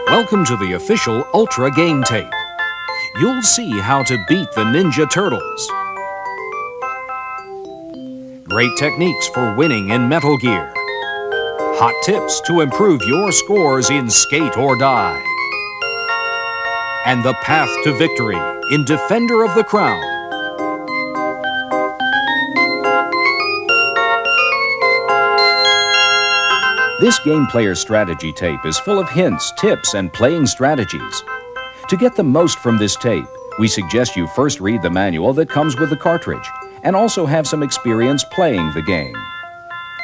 Welcome to the official Ultra Game Tape. You'll see how to beat the Ninja Turtles. Great techniques for winning in Metal Gear. Hot tips to improve your scores in Skate or Die. And the path to victory in Defender of the Crown. This Game Player Strategy Tape is full of hints, tips, and playing strategies. To get the most from this tape, we suggest you first read the manual that comes with the cartridge and also have some experience playing the game.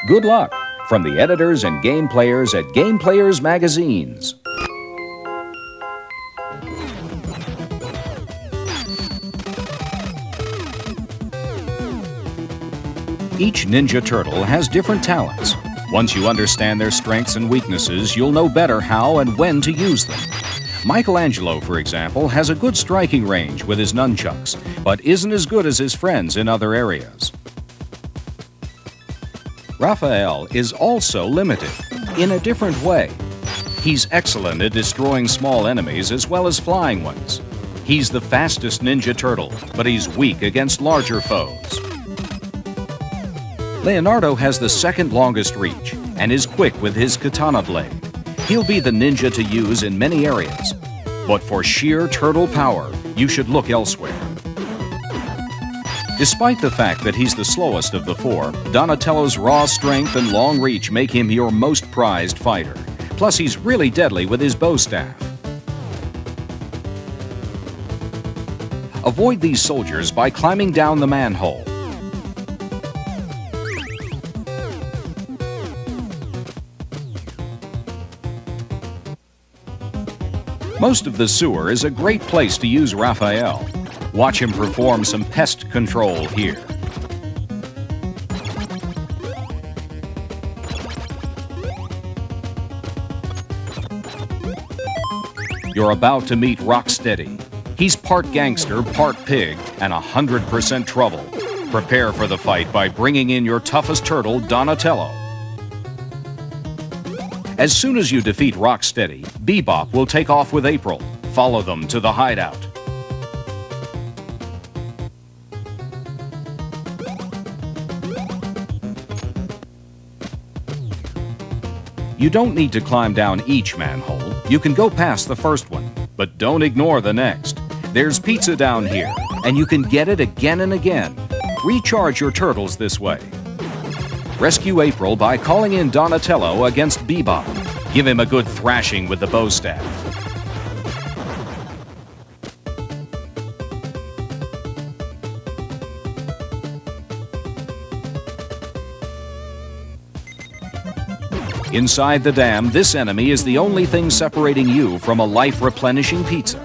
Good luck from the editors and game players at Game Players Magazines. Each Ninja Turtle has different talents. Once you understand their strengths and weaknesses, you'll know better how and when to use them. Michelangelo, for example, has a good striking range with his nunchucks, but isn't as good as his friends in other areas. Raphael is also limited, in a different way. He's excellent at destroying small enemies as well as flying ones. He's the fastest Ninja Turtle, but he's weak against larger foes. Leonardo has the second longest reach and is quick with his katana blade. He'll be the ninja to use in many areas. But for sheer turtle power, you should look elsewhere. Despite the fact that he's the slowest of the four, Donatello's raw strength and long reach make him your most prized fighter. Plus, he's really deadly with his bow staff. Avoid these soldiers by climbing down the manhole. Most of the sewer is a great place to use Raphael. Watch him perform some pest control here. You're about to meet Rocksteady. He's part gangster, part pig, and 100% trouble. Prepare for the fight by bringing in your toughest turtle, Donatello. As soon as you defeat Rocksteady, Bebop will take off with April. Follow them to the hideout. You don't need to climb down each manhole. You can go past the first one, but don't ignore the next. There's pizza down here, and you can get it again and again. Recharge your turtles this way. Rescue April by calling in Donatello against Bebop. Give him a good thrashing with the bow staff. Inside the dam, this enemy is the only thing separating you from a life-replenishing pizza.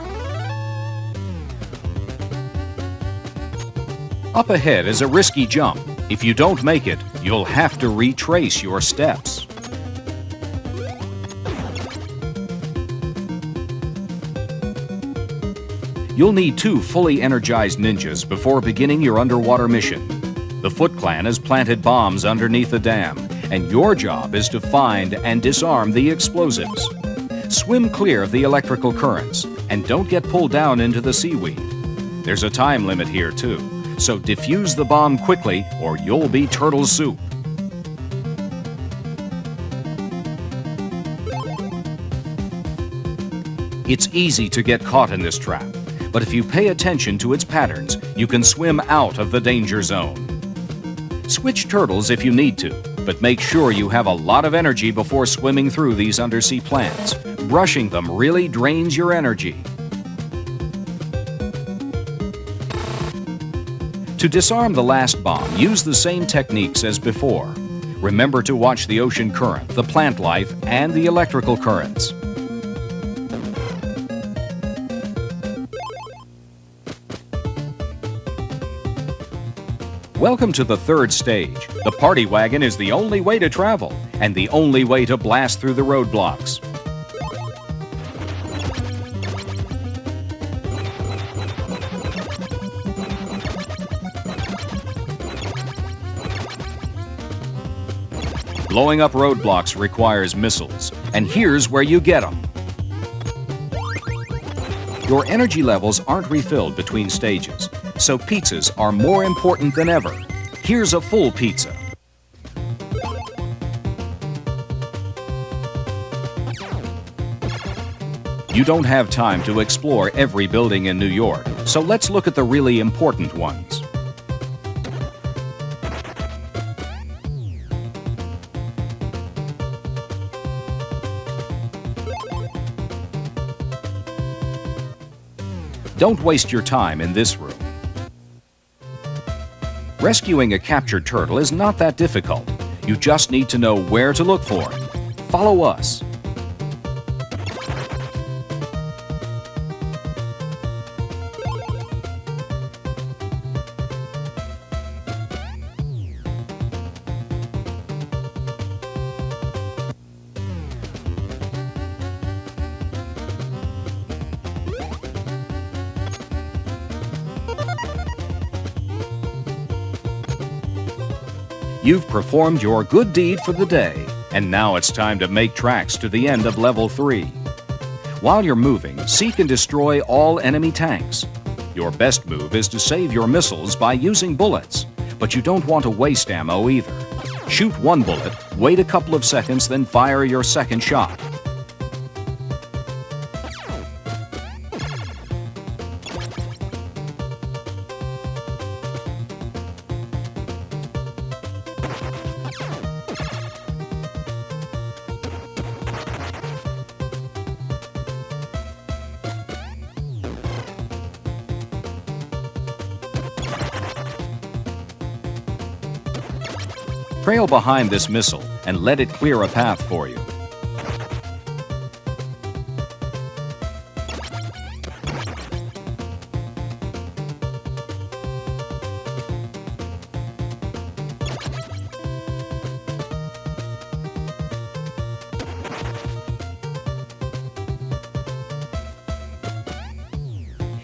Up ahead is a risky jump. If you don't make it, you'll have to retrace your steps. You'll need 2 fully energized ninjas before beginning your underwater mission. The Foot Clan has planted bombs underneath the dam, and your job is to find and disarm the explosives. Swim clear of the electrical currents, and don't get pulled down into the seaweed. There's a time limit here, too. So defuse the bomb quickly or you'll be turtle soup. It's easy to get caught in this trap, but if you pay attention to its patterns, you can swim out of the danger zone. Switch turtles if you need to, but make sure you have a lot of energy before swimming through these undersea plants. Brushing them really drains your energy. To disarm the last bomb, use the same techniques as before. Remember to watch the ocean current, the plant life, and the electrical currents. Welcome to the 3rd stage. The party wagon is the only way to travel, and the only way to blast through the roadblocks. Blowing up roadblocks requires missiles, and here's where you get them. Your energy levels aren't refilled between stages, so pizzas are more important than ever. Here's a full pizza. You don't have time to explore every building in New York, so let's look at the really important ones. Don't waste your time in this room. Rescuing a captured turtle is not that difficult. You just need to know where to look for it. Follow us. You've performed your good deed for the day, and now it's time to make tracks to the end of Level 3. While you're moving, seek and destroy all enemy tanks. Your best move is to save your missiles by using bullets, but you don't want to waste ammo either. Shoot one bullet, wait a couple of seconds, then fire your second shot. Trail behind this missile and let it clear a path for you.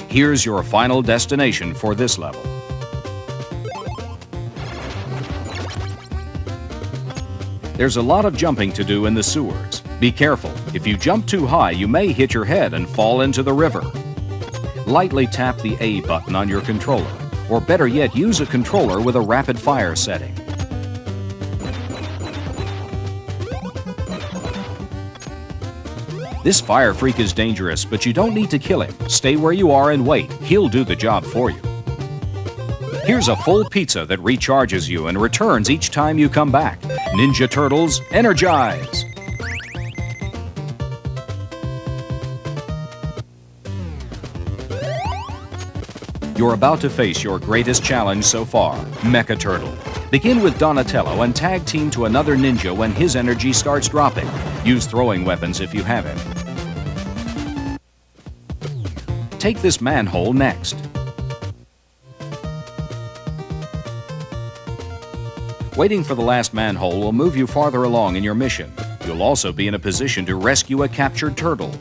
Here's your final destination for this level. There's a lot of jumping to do in the sewers. Be careful. If you jump too high, you may hit your head and fall into the river. Lightly tap the A button on your controller, or better yet, use a controller with a rapid fire setting. This fire freak is dangerous, but you don't need to kill him. Stay where you are and wait. He'll do the job for you. Here's a full pizza that recharges you and returns each time you come back. Ninja Turtles, energize! You're about to face your greatest challenge so far, Mecha Turtle. Begin with Donatello and tag team to another ninja when his energy starts dropping. Use throwing weapons if you have it. Take this manhole next. Waiting for the last manhole will move you farther along in your mission. You'll also be in a position to rescue a captured turtle.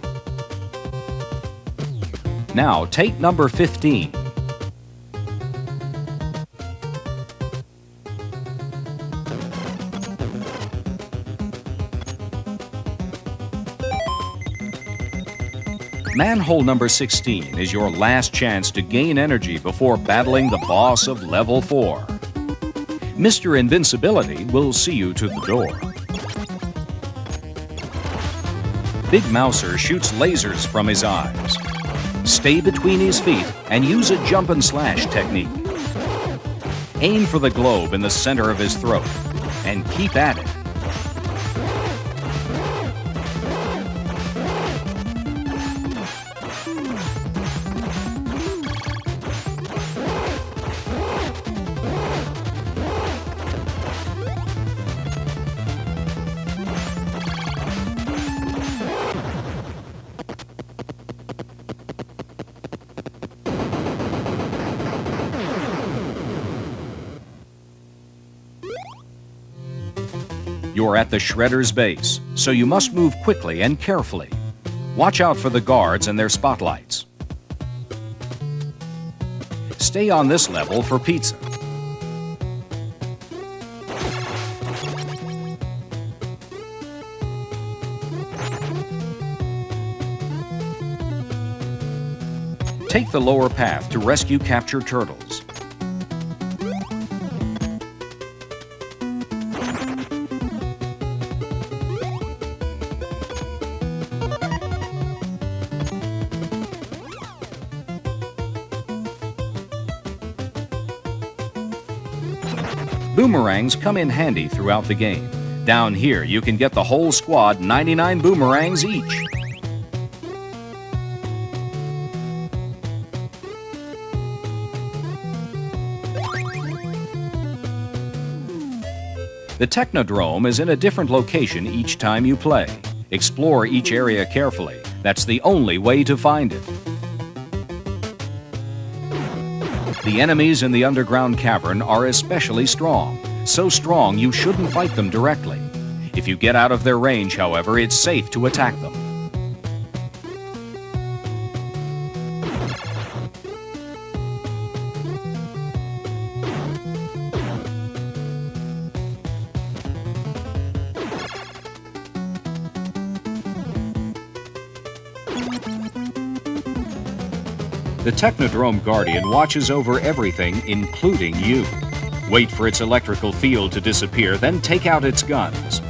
Now, take number 15. Manhole number 16 is your last chance to gain energy before battling the boss of Level 4. Mr. Invincibility will see you to the door. Big Mouser shoots lasers from his eyes. Stay between his feet and use a jump and slash technique. Aim for the globe in the center of his throat and keep at it. You're at the Shredder's base, so you must move quickly and carefully. Watch out for the guards and their spotlights. Stay on this level for pizza. Take the lower path to rescue captured turtles. Boomerangs come in handy throughout the game. Down here, you can get the whole squad 99 boomerangs each. The Technodrome is in a different location each time you play. Explore each area carefully. That's the only way to find it. The enemies in the underground cavern are especially strong. So strong you shouldn't fight them directly. If you get out of their range, however, it's safe to attack them. The Technodrome Guardian watches over everything, including you. Wait for its electrical field to disappear, then take out its guns.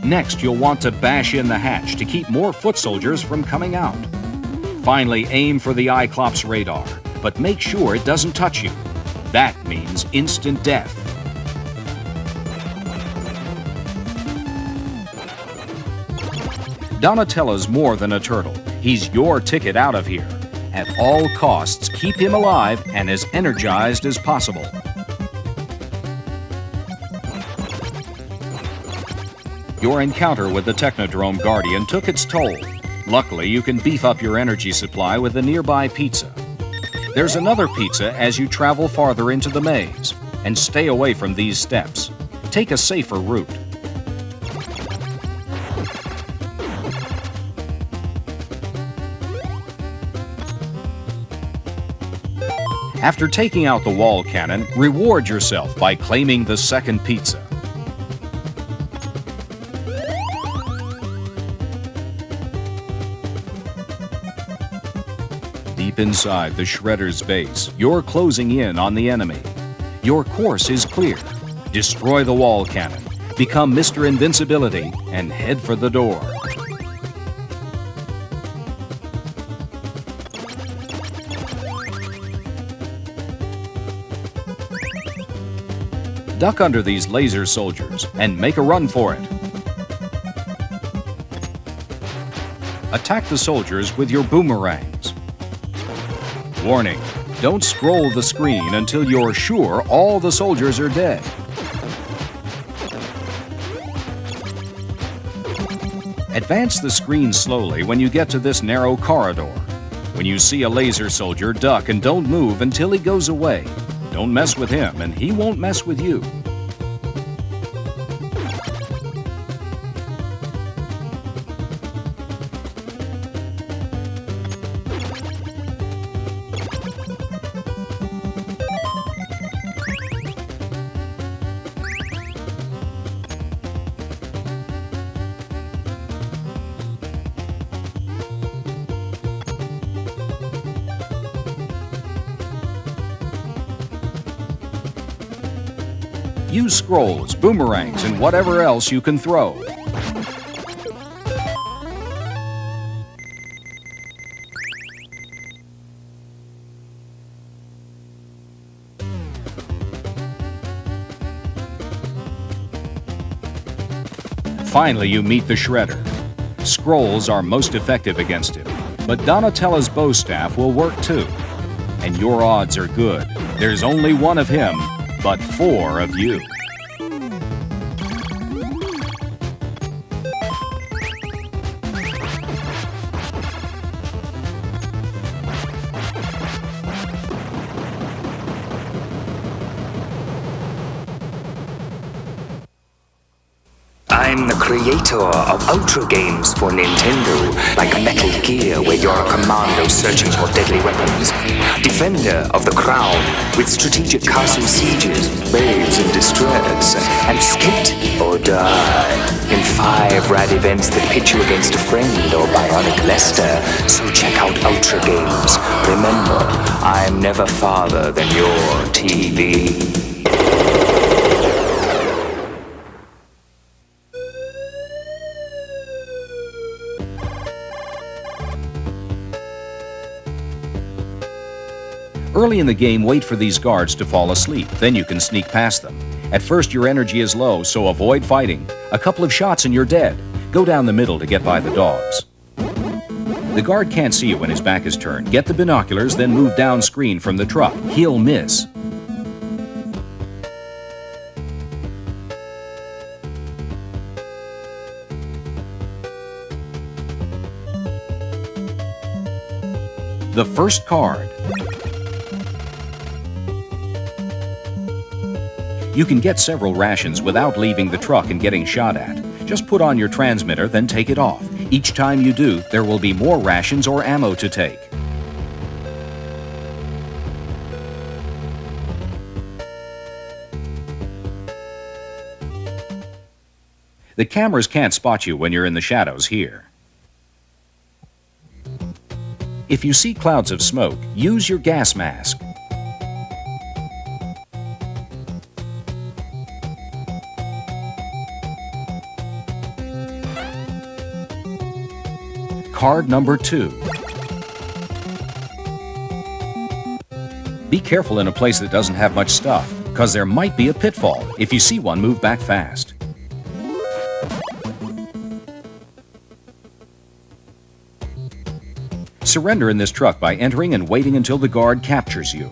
Next, you'll want to bash in the hatch to keep more foot soldiers from coming out. Finally, aim for the Cyclops radar, but make sure it doesn't touch you. That means instant death. Donatello's more than a turtle. He's your ticket out of here. At all costs, keep him alive and as energized as possible. Your encounter with the Technodrome Guardian took its toll. Luckily, you can beef up your energy supply with a nearby pizza. There's another pizza as you travel farther into the maze. And stay away from these steps. Take a safer route. After taking out the wall cannon, reward yourself by claiming the second pizza. Deep inside the Shredder's base, you're closing in on the enemy. Your course is clear. Destroy the wall cannon, become Mr. Invincibility, and head for the door. Duck under these laser soldiers and make a run for it. Attack the soldiers with your boomerangs. Warning, don't scroll the screen until you're sure all the soldiers are dead. Advance the screen slowly when you get to this narrow corridor. When you see a laser soldier, duck and don't move until he goes away. Don't mess with him, and he won't mess with you. Use scrolls, boomerangs, and whatever else you can throw. Finally, you meet the Shredder. Scrolls are most effective against him, but Donatello's bow staff will work too. And your odds are good. There's only one of him, but 4 of you. I'm I'm the creator of Ultra games for Nintendo, like Metal Gear, where you're a commando searching for deadly weapons. Defender of the Crown, with strategic castle sieges, babes in distress, and skate or die in 5 rad events that pit you against a friend or Bionic Lester. So check out Ultra games. Remember, I'm never farther than your TV. Early in the game, wait for these guards to fall asleep, then you can sneak past them. At first your energy is low, so avoid fighting. A couple of shots and you're dead. Go down the middle to get by the dogs. The guard can't see you when his back is turned. Get the binoculars, then move down screen from the truck. He'll miss. The first card. You can get several rations without leaving the truck and getting shot at. Just put on your transmitter, then take it off. Each time you do, there will be more rations or ammo to take. The cameras can't spot you when you're in the shadows here. If you see clouds of smoke, use your gas mask. Card number 2. Be careful in a place that doesn't have much stuff, because there might be a pitfall. If you see one, move back fast. Surrender in this truck by entering and waiting until the guard captures you.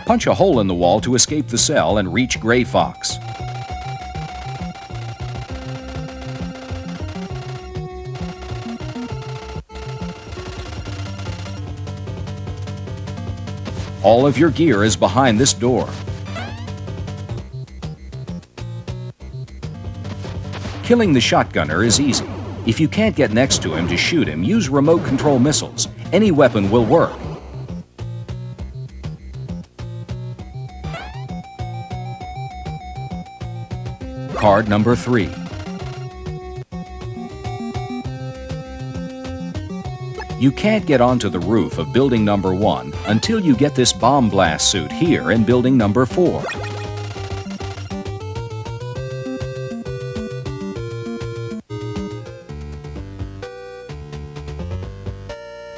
Punch a hole in the wall to escape the cell and reach Gray Fox. All of your gear is behind this door. Killing the shotgunner is easy. If you can't get next to him to shoot him, use remote control missiles. Any weapon will work. Card number 3. You can't get onto the roof of building number 1 until you get this bomb blast suit here in building number 4.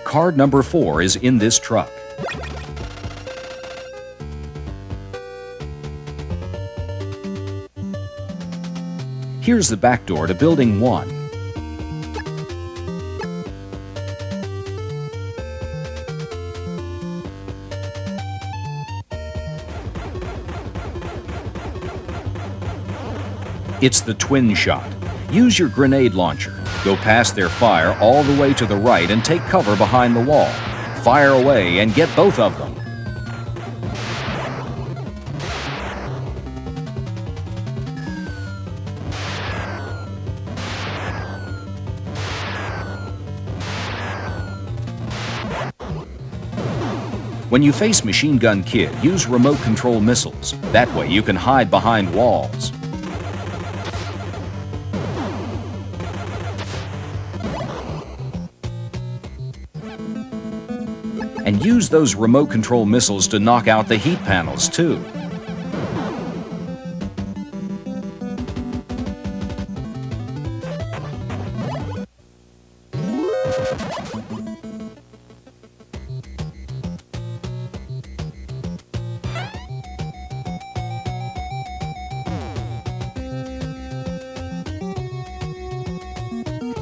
Card number 4 is in this truck. Here's the back door to building 1. It's the twin shot. Use your grenade launcher. Go past their fire all the way to the right and take cover behind the wall. Fire away and get both of them. When you face Machine Gun Kid, use remote control missiles. That way you can hide behind walls. And use those remote control missiles to knock out the heat panels too.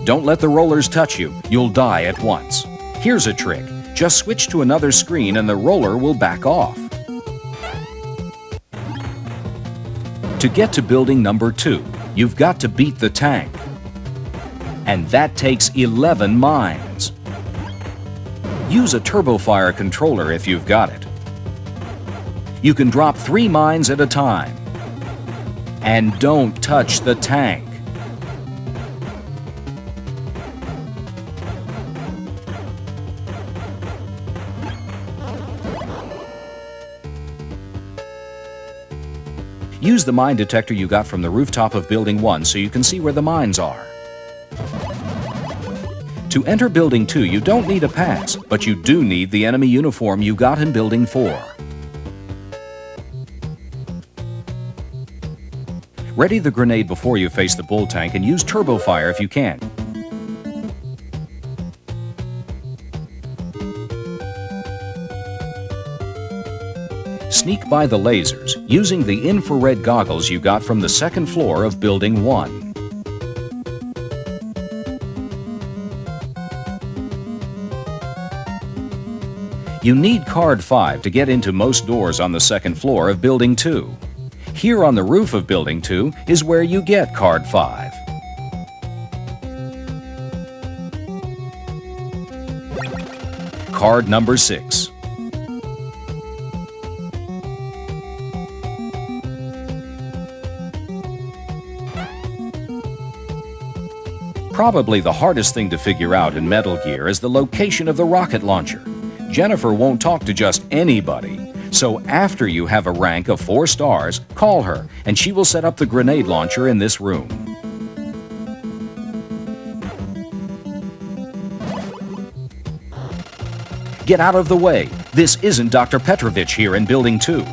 Don't let the rollers touch you. You'll die at once. Here's a trick. Just switch to another screen and the roller will back off. To get to building number 2, you've got to beat the tank. And that takes 11 mines. Use a TurboFire controller if you've got it. You can drop 3 mines at a time. And don't touch the tank. Use the mine detector you got from the rooftop of Building 1 so you can see where the mines are. To enter Building 2, you don't need a pass, but you do need the enemy uniform you got in Building 4. Ready the grenade before you face the bull tank and use TurboFire if you can. Sneak by the lasers using the infrared goggles you got from the second floor of Building 1. You need card 5 to get into most doors on the second floor of Building 2. Here on the roof of Building 2 is where you get card 5. Card number 6. Probably the hardest thing to figure out in Metal Gear is the location of the rocket launcher. Jennifer won't talk to just anybody, so after you have a rank of 4 stars, call her and she will set up the grenade launcher in this room. Get out of the way. This isn't Dr. Petrovich here in Building 2.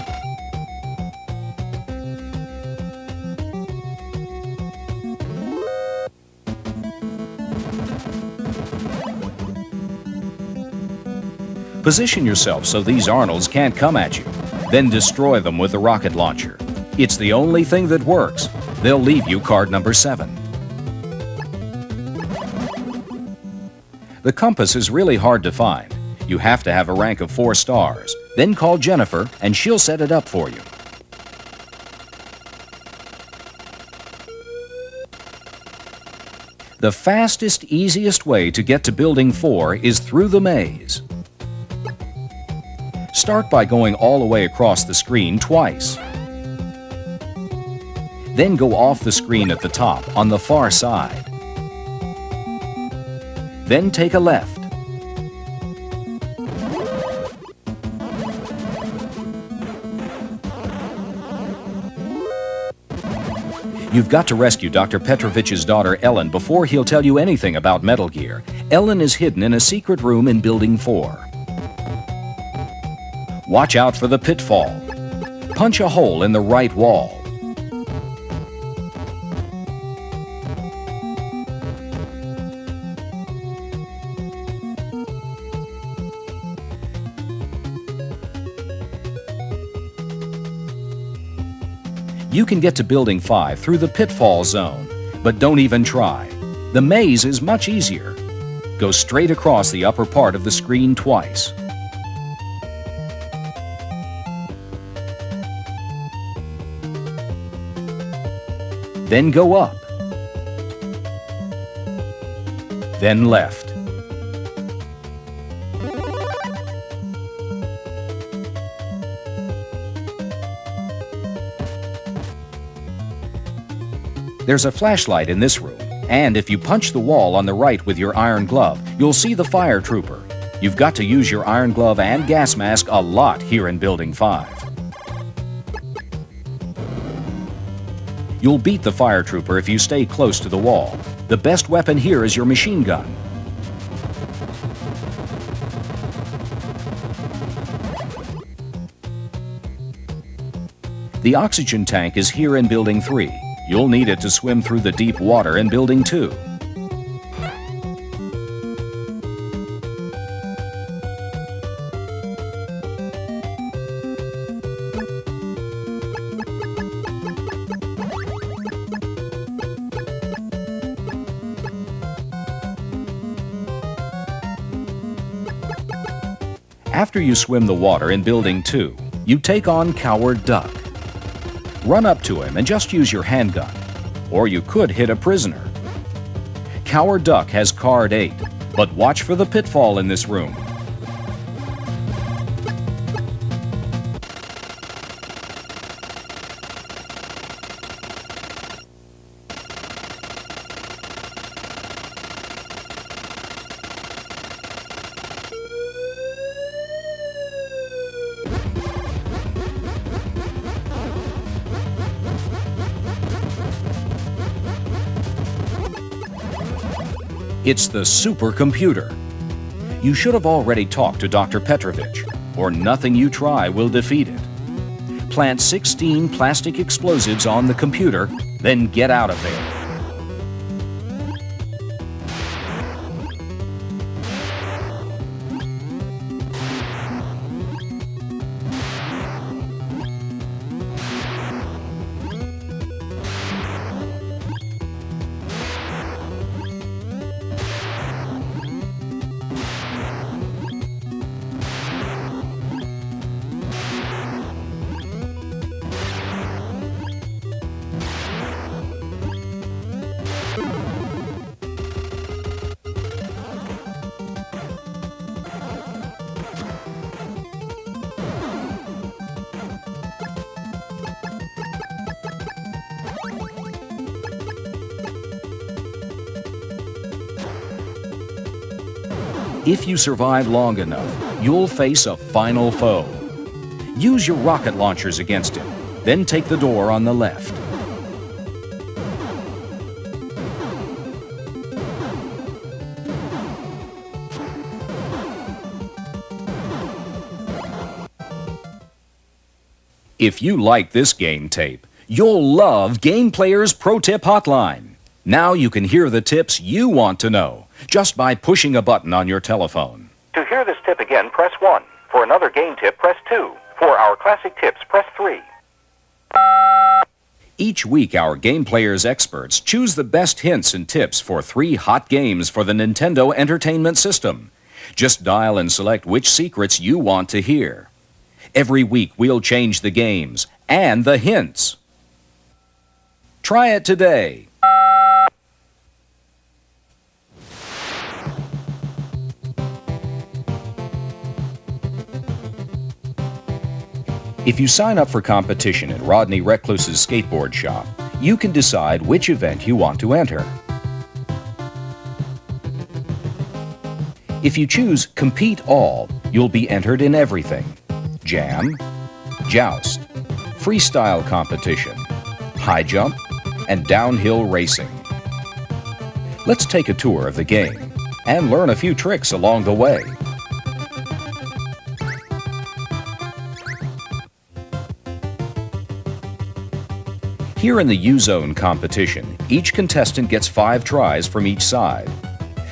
Position yourself so these Arnolds can't come at you. Then destroy them with the rocket launcher. It's the only thing that works. They'll leave you card number 7. The compass is really hard to find. You have to have a rank of 4 stars. Then call Jennifer and she'll set it up for you. The fastest, easiest way to get to Building 4 is through the maze. Start by going all the way across the screen twice. Then go off the screen at the top on the far side. Then take a left. You've got to rescue Dr. Petrovich's daughter Ellen before he'll tell you anything about Metal Gear. Ellen is hidden in a secret room in Building 4. Watch out for the pitfall. Punch a hole in the right wall. You can get to Building 5 through the pitfall zone, but don't even try. The maze is much easier. Go straight across the upper part of the screen twice. Then go up. Then left. There's a flashlight in this room, and if you punch the wall on the right with your iron glove, you'll see the fire trooper. You've got to use your iron glove and gas mask a lot here in Building 5. You'll beat the fire trooper if you stay close to the wall. The best weapon here is your machine gun. The oxygen tank is here in Building 3. You'll need it to swim through the deep water in Building 2. After you swim the water in Building 2, you take on Coward Duck. Run up to him and just use your handgun, or you could hit a prisoner. Coward Duck has card 8, but watch for the pitfall in this room. It's the supercomputer. You should have already talked to Dr. Petrovich, or nothing you try will defeat it. Plant 16 plastic explosives on the computer, then get out of there. If you survive long enough, you'll face a final foe. Use your rocket launchers against him, then take the door on the left. If you like this game tape, you'll love Game Player's Pro Tip Hotline. Now you can hear the tips you want to know just by pushing a button on your telephone. To hear this tip again, press 1. For another game tip, press 2. For our classic tips, press 3. Each week, our Game Player's experts choose the best hints and tips for 3 hot games for the Nintendo Entertainment System. Just dial and select which secrets you want to hear. Every week, we'll change the games and the hints. Try it today. If you sign up for competition at Rodney Recluse's skateboard shop, you can decide which event you want to enter. If you choose Compete All, you'll be entered in everything: jam, joust, freestyle competition, high jump, and downhill racing. Let's take a tour of the game and learn a few tricks along the way. Here in the U-Zone competition, each contestant gets 5 tries from each side.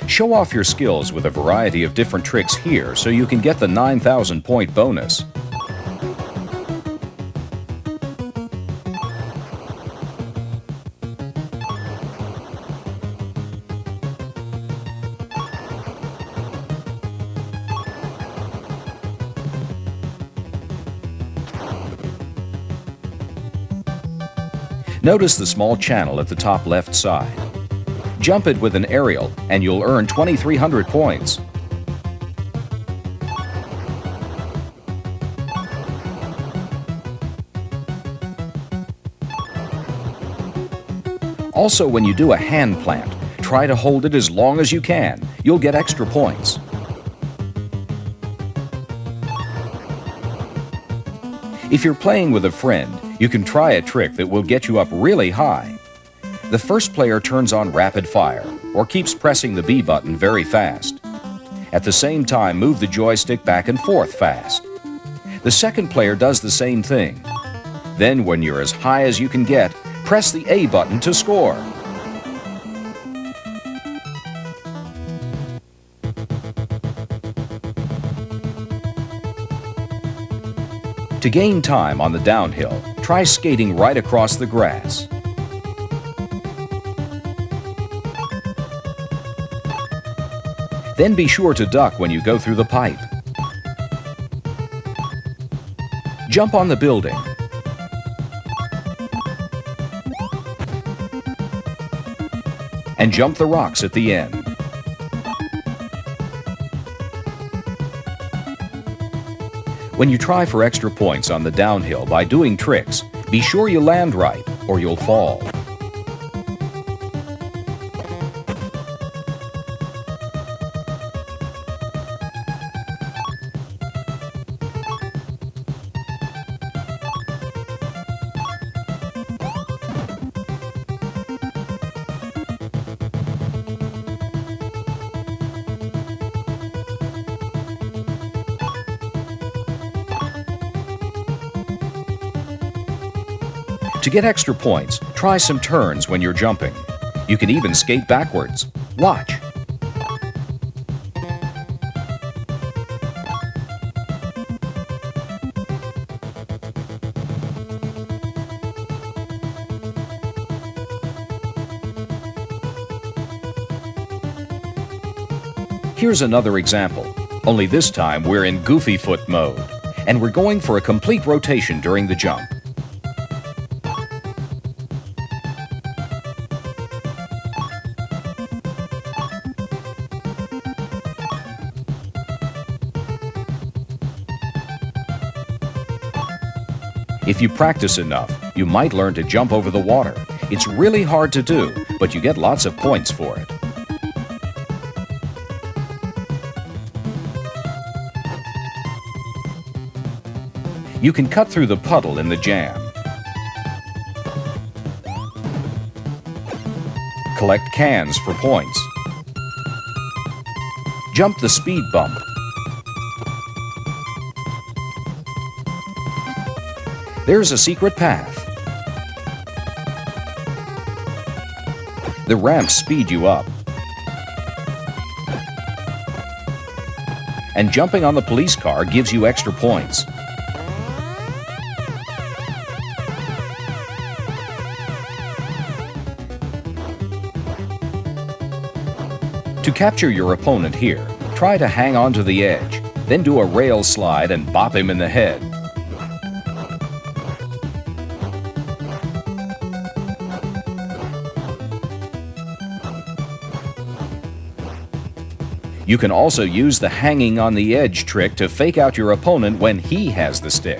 Show off your skills with a variety of different tricks here so you can get the 9,000-point bonus. Notice the small channel at the top left side. Jump it with an aerial and you'll earn 2,300 points. Also, when you do a hand plant, try to hold it as long as you can. You'll get extra points. If you're playing with a friend, you can try a trick that will get you up really high. The first player turns on rapid fire or keeps pressing the B button very fast. At the same time, move the joystick back and forth fast. The second player does the same thing. Then, when you're as high as you can get, press the A button to score. To gain time on the downhill, try skating right across the grass. Then be sure to duck when you go through the pipe. Jump on the building. And jump the rocks at the end. When you try for extra points on the downhill by doing tricks, be sure you land right or you'll fall. To get extra points, try some turns when you're jumping. You can even skate backwards. Watch. Here's another example, only this time we're in Goofy Foot mode, and we're going for a complete rotation during the jump. If you practice enough, you might learn to jump over the water. It's really hard to do, but you get lots of points for it. You can cut through the puddle in the jam. Collect cans for points. Jump the speed bump. There's a secret path. The ramps speed you up. And jumping on the police car gives you extra points. To capture your opponent here, try to hang onto the edge, then do a rail slide and bop him in the head. You can also use the hanging on the edge trick to fake out your opponent when he has the stick.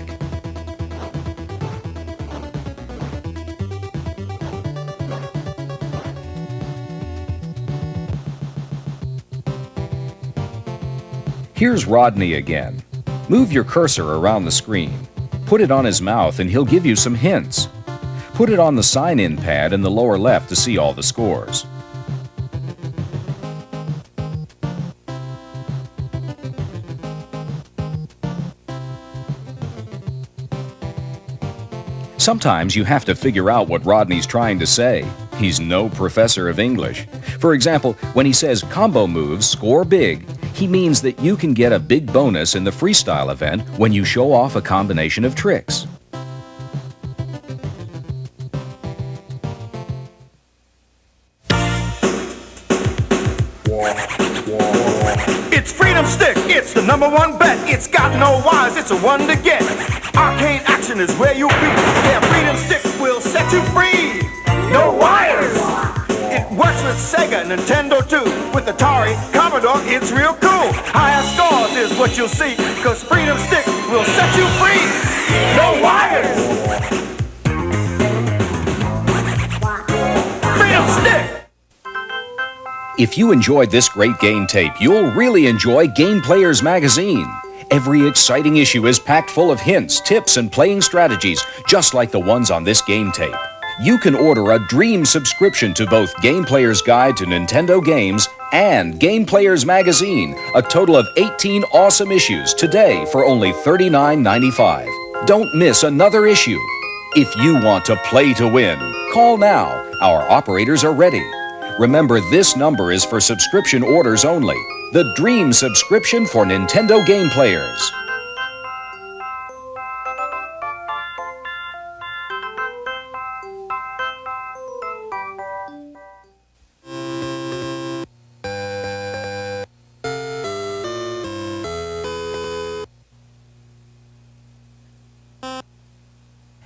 Here's Rodney again. Move your cursor around the screen. Put it on his mouth and he'll give you some hints. Put it on the sign-in pad in the lower left to see all the scores. Sometimes you have to figure out what Rodney's trying to say. He's no professor of English. For example, when he says combo moves score big, he means that you can get a big bonus in the freestyle event when you show off a combination of tricks. It's Freedom Stick, it's the #1 bet. It's got no wires, it's a one to get. Arcane action is where you'll be. Yeah, Freedom Stick will set you free. No wires! It works with Sega, Nintendo too. With Atari, Commodore, it's real cool. Higher scores is what you'll see, cause Freedom Stick will set you free. No wires! Freedom Stick! If you enjoyed this great game tape, you'll really enjoy Game Players Magazine. Every exciting issue is packed full of hints, tips, and playing strategies, just like the ones on this game tape. You can order a dream subscription to both Game Player's Guide to Nintendo Games and Game Players Magazine, a total of 18 awesome issues today for only $39.95. Don't miss another issue. If you want to play to win, call now. Our operators are ready. Remember, this number is for subscription orders only. The Dream Subscription for Nintendo Game Players.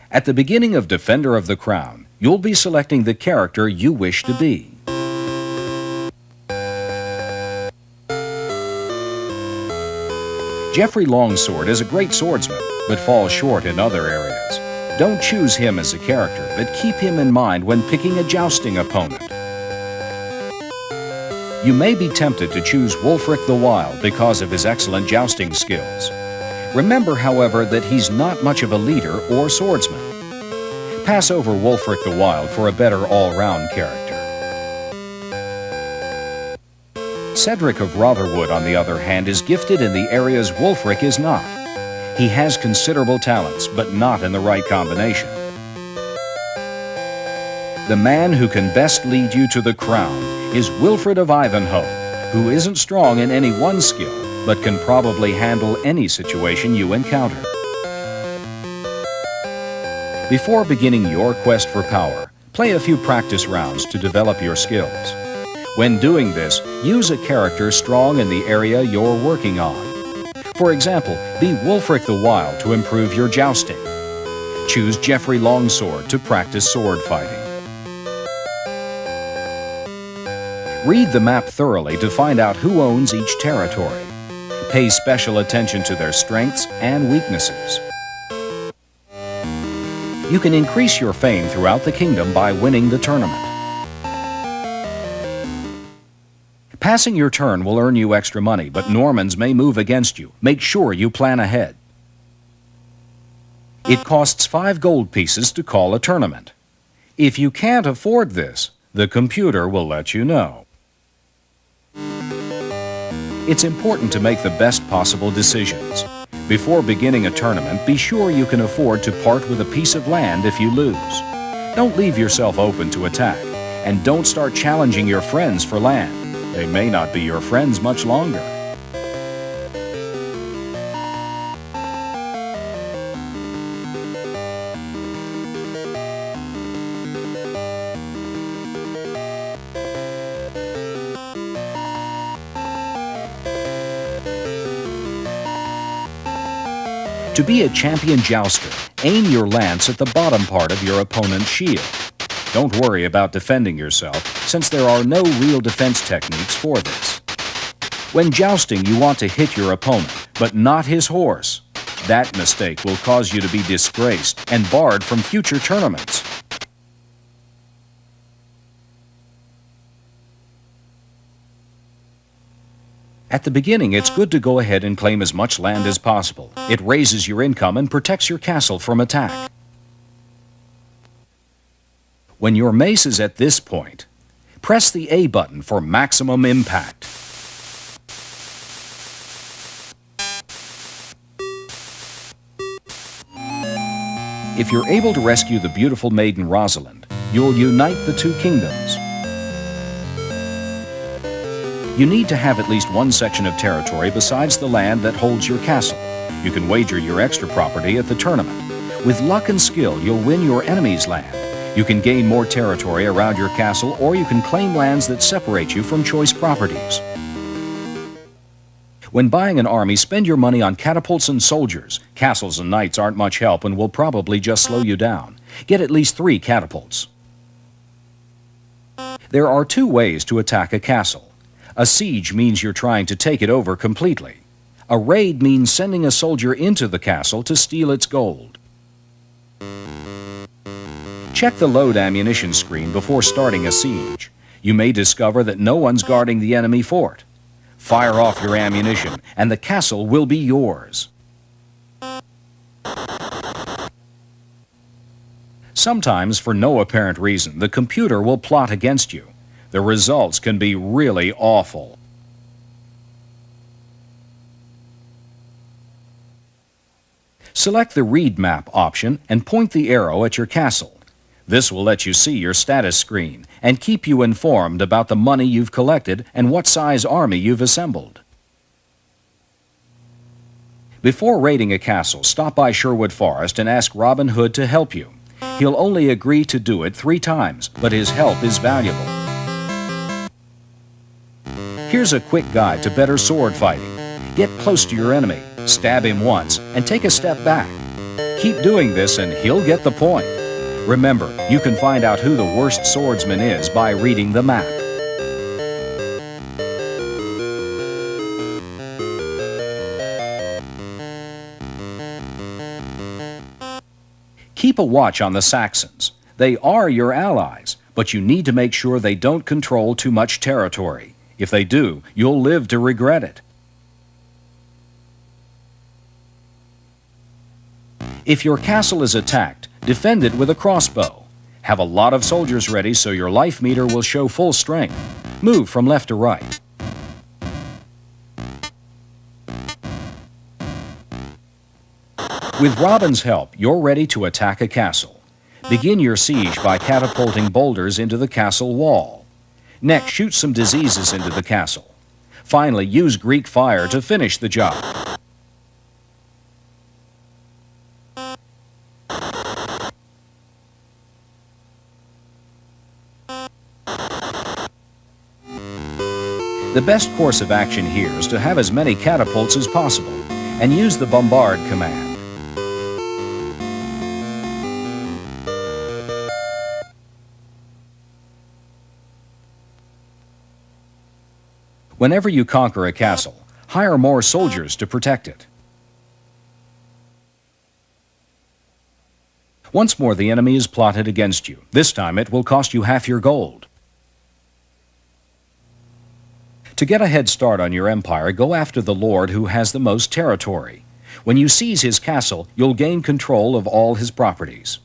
At the beginning of Defender of the Crown, you'll be selecting the character you wish to be. Geoffrey Longsword is a great swordsman, but falls short in other areas. Don't choose him as a character, but keep him in mind when picking a jousting opponent. You may be tempted to choose Wulfric the Wild because of his excellent jousting skills. Remember, however, that he's not much of a leader or swordsman. Pass over Wulfric the Wild for a better all-round character. Cedric of Rotherwood, on the other hand, is gifted in the areas Wulfric is not. He has considerable talents, but not in the right combination. The man who can best lead you to the crown is Wilfred of Ivanhoe, who isn't strong in any one skill, but can probably handle any situation you encounter. Before beginning your quest for power, play a few practice rounds to develop your skills. When doing this, use a character strong in the area you're working on. For example, be Wulfric the Wild to improve your jousting. Choose Geoffrey Longsword to practice sword fighting. Read the map thoroughly to find out who owns each territory. Pay special attention to their strengths and weaknesses. You can increase your fame throughout the kingdom by winning the tournament. Passing your turn will earn you extra money, but Normans may move against you. Make sure you plan ahead. It costs 5 gold pieces to call a tournament. If you can't afford this, the computer will let you know. It's important to make the best possible decisions. Before beginning a tournament, be sure you can afford to part with a piece of land if you lose. Don't leave yourself open to attack, and don't start challenging your friends for land. They may not be your friends much longer. To be a champion jouster, aim your lance at the bottom part of your opponent's shield. Don't worry about defending yourself, since there are no real defense techniques for this. When jousting, you want to hit your opponent, but not his horse. That mistake will cause you to be disgraced and barred from future tournaments. At the beginning, it's good to go ahead and claim as much land as possible. It raises your income and protects your castle from attack. When your mace is at this point, press the A button for maximum impact. If you're able to rescue the beautiful maiden Rosalind, you'll unite the two kingdoms. You need to have at least one section of territory besides the land that holds your castle. You can wager your extra property at the tournament. With luck and skill, you'll win your enemy's land. You can gain more territory around your castle, or you can claim lands that separate you from choice properties. When buying an army, spend your money on catapults and soldiers. Castles and knights aren't much help and will probably just slow you down. Get at least 3 catapults. There are 2 ways to attack a castle. A siege means you're trying to take it over completely. A raid means sending a soldier into the castle to steal its gold. Check the load ammunition screen before starting a siege. You may discover that no one's guarding the enemy fort. Fire off your ammunition, and the castle will be yours. Sometimes, for no apparent reason, the computer will plot against you. The results can be really awful. Select the Read Map option and point the arrow at your castle. This will let you see your status screen and keep you informed about the money you've collected and what size army you've assembled. Before raiding a castle, stop by Sherwood Forest and ask Robin Hood to help you. He'll only agree to do it 3 times, but his help is valuable. Here's a quick guide to better sword fighting. Get close to your enemy, stab him once, and take a step back. Keep doing this and he'll get the point. Remember, you can find out who the worst swordsman is by reading the map. Keep a watch on the Saxons. They are your allies, but you need to make sure they don't control too much territory. If they do, you'll live to regret it. If your castle is attacked, defend it with a crossbow. Have a lot of soldiers ready so your life meter will show full strength. Move from left to right. With Robin's help, you're ready to attack a castle. Begin your siege by catapulting boulders into the castle wall. Next, shoot some diseases into the castle. Finally, use Greek fire to finish the job. The best course of action here is to have as many catapults as possible and use the bombard command. Whenever you conquer a castle, hire more soldiers to protect it. Once more, the enemy is plotted against you. This time it will cost you half your gold. To get a head start on your empire, go after the lord who has the most territory. When you seize his castle, you'll gain control of all his properties.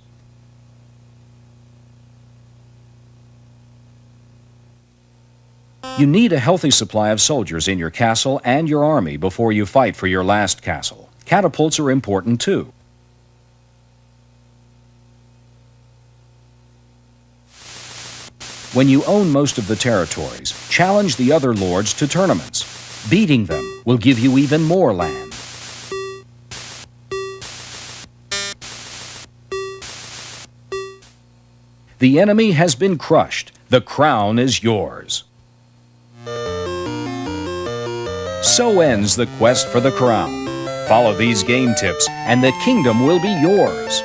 You need a healthy supply of soldiers in your castle and your army before you fight for your last castle. Catapults are important too. When you own most of the territories, challenge the other lords to tournaments. Beating them will give you even more land. The enemy has been crushed. The crown is yours. So ends the quest for the crown. Follow these game tips and the kingdom will be yours.